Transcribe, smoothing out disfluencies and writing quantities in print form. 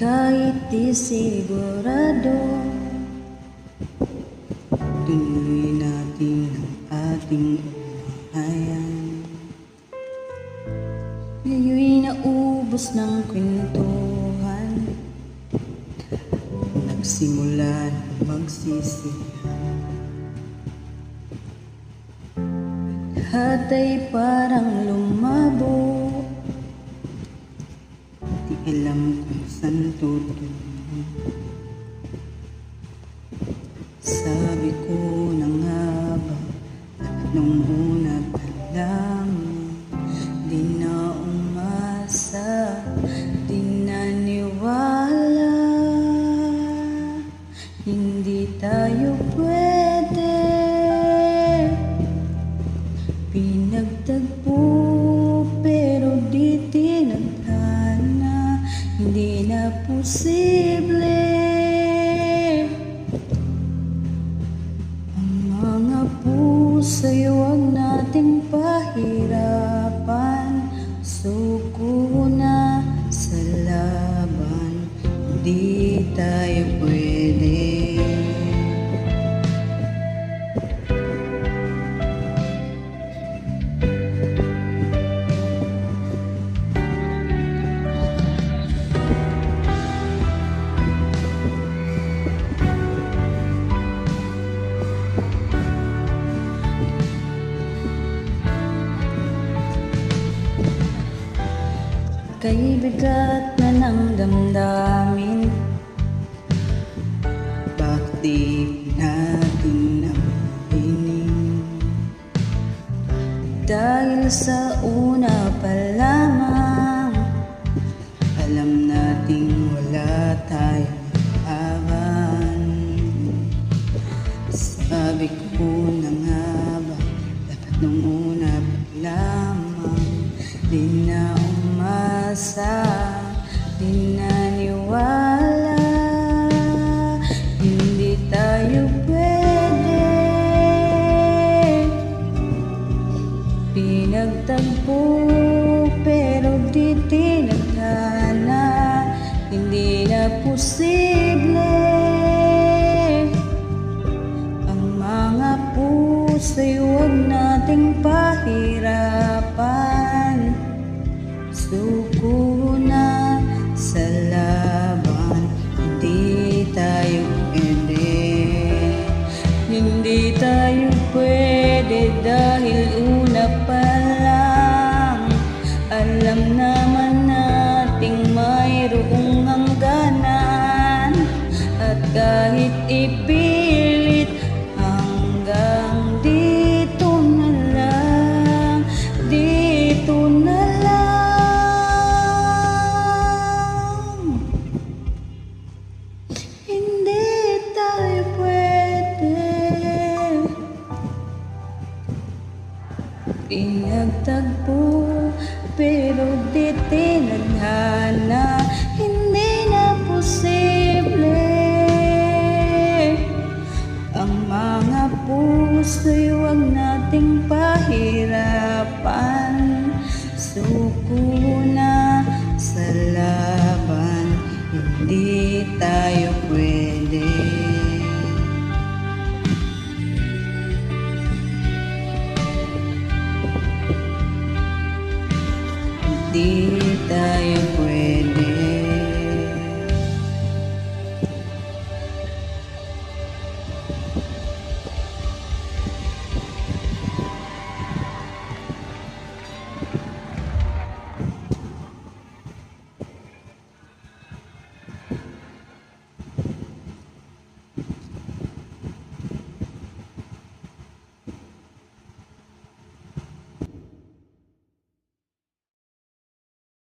Kahit di sigurado, tuloy natin ang ating ugnayan. Ngayon'y naubos ng kwentuhan, nagsimula na magsisihan. Lahat ay parang lumabo, di alam kung saan tutungo. Sabi ko na nga ba, lahat nung una pa lang, di na umasa, di naniwala. Hindi tayo pwede, pinagtagpo pero di tinadhana. Hindi na posible ang mga puso'y huwag nating pahirapan. Suko na sa laban, hindi tayo pwede. Kay bigat na ng damdamin, bakit di natin napiling? Dahil sa una pa lamang, alam nating wala tayong awan. Sabi ko na nga ba, dapat nung una pa lamang, di na umasa, di naniwala. Hindi tayo pwede, pinagtagpo pero di tinadhana. Hindi na posible ang mga puso'y huwag nating pahirapan. Suko na sa laban, hindi tayo pwede. Hindi tayo pwede dahil una pa lang, alam naman nating mayroong hangganan. At kahit ipilit, hanggang dito na lang, dito na lang. Pinagtagpo pero di tinadhana. Hindi na posible ang mga puso'y huwag nating pahirapan. Suko na sa laban, hindi tayo pwede. Di tayo